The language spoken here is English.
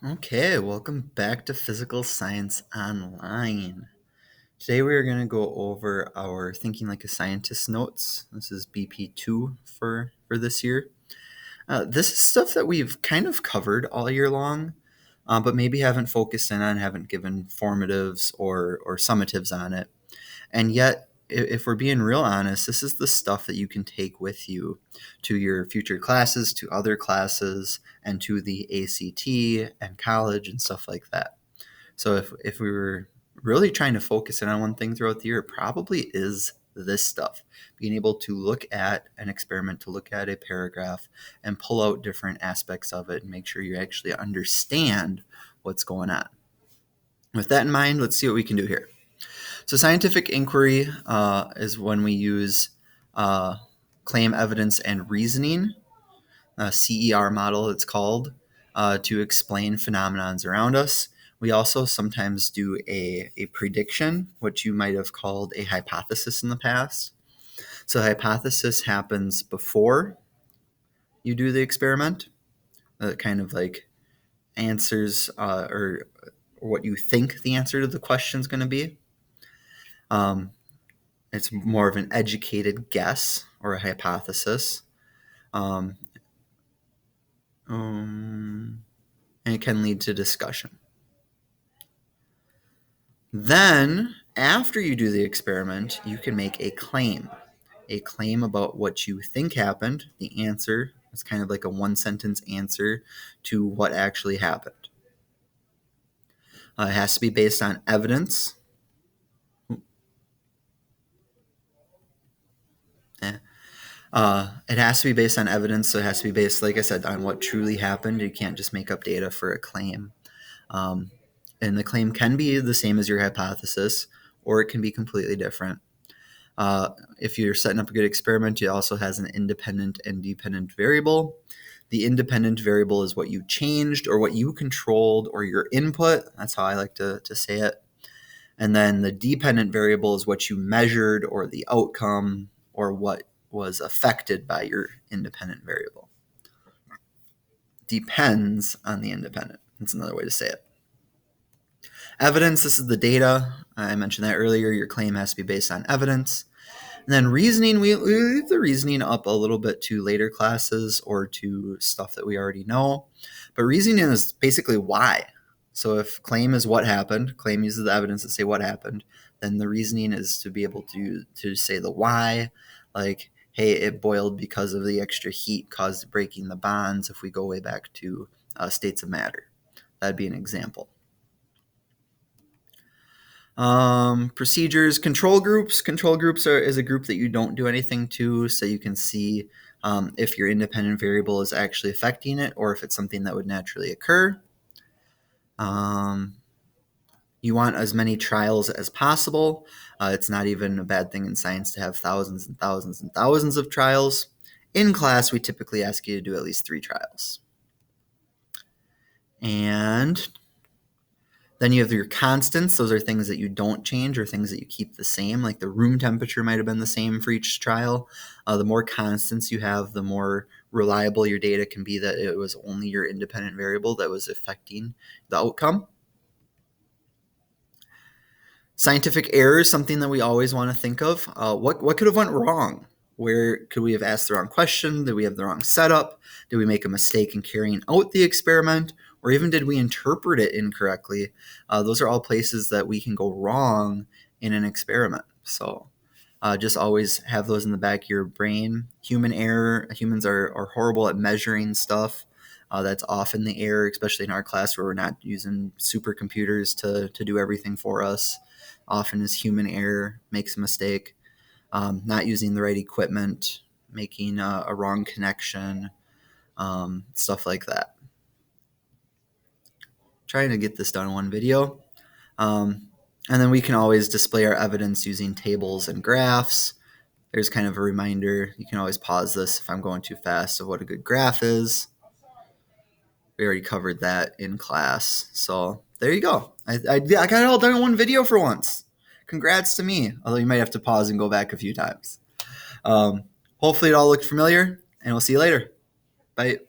Okay, welcome back to Physical Science Online. Today we are going to go over our Thinking Like a Scientist notes. This is BP2 for this year. This is stuff that we've kind of covered all year long, but maybe haven't focused in on, haven't given formatives or summatives on it. And yet, if we're being real honest, this is the stuff that you can take with you to your future classes, to other classes, and to the ACT and college and stuff like that. So if we were really trying to focus in on one thing throughout the year, it probably is this stuff. Being able to look at an experiment, to look at a paragraph, and pull out different aspects of it and make sure you actually understand what's going on. With that in mind, let's see what we can do here. So scientific inquiry is when we use claim, evidence, and reasoning, CER model it's called, to explain phenomenons around us. We also sometimes do a prediction, which you might have called a hypothesis in the past. So the hypothesis happens before you do the experiment, kind of like answers or what you think the answer to the question is going to be. It's more of an educated guess or a hypothesis. And it can lead to discussion. Then, after you do the experiment, you can make a claim about what you think happened. The answer is kind of like a one-sentence answer to what actually happened. It has to be based on evidence. It has to be based on evidence, so it has to be based, like I said, on what truly happened. You can't just make up data for a claim. And the claim can be the same as your hypothesis, or it can be completely different. If you're setting up a good experiment, it also has an independent and dependent variable. The independent variable is what you changed or what you controlled or your input. That's how I like to say it. And then the dependent variable is what you measured or the outcome or what was affected by your independent variable. Depends on the independent. That's another way to say it. Evidence, this is the data. I mentioned that earlier. Your claim has to be based on evidence. And then reasoning, we leave the reasoning up a little bit to later classes or to stuff that we already know. But reasoning is basically why. So if claim is what happened, claim uses the evidence to say what happened, then the reasoning is to be able to say the why, like, hey, it boiled because of the extra heat caused breaking the bonds if we go way back to states of matter. That'd be an example. Procedures, control groups. Control groups is a group that you don't do anything to, so you can see if your independent variable is actually affecting it or if it's something that would naturally occur. You want as many trials as possible. It's not even a bad thing in science to have thousands and thousands and thousands of trials. In class, we typically ask you to do at least 3 trials. And then you have your constants. Those are things that you don't change or things that you keep the same, like the room temperature might have been the same for each trial. The more constants you have, the more reliable your data can be that it was only your independent variable that was affecting the outcome. Scientific error is something that we always want to think of. What could have went wrong? Where could we have asked the wrong question? Did we have the wrong setup? Did we make a mistake in carrying out the experiment? Or even did we interpret it incorrectly? Those are all places that we can go wrong in an experiment. So just always have those in the back of your brain. Human error. Humans are horrible at measuring stuff. That's often the error, especially in our class where we're not using supercomputers to do everything for us. Often is human error, makes a mistake, not using the right equipment, making a wrong connection, stuff like that. Trying to get this done in one video. And then we can always display our evidence using tables and graphs. There's kind of a reminder. You can always pause this if I'm going too fast of what a good graph is. We already covered that in class. So there you go. I got it all done in one video for once. Congrats to me, although you might have to pause and go back a few times. Hopefully it all looked familiar, and we'll see you later. Bye.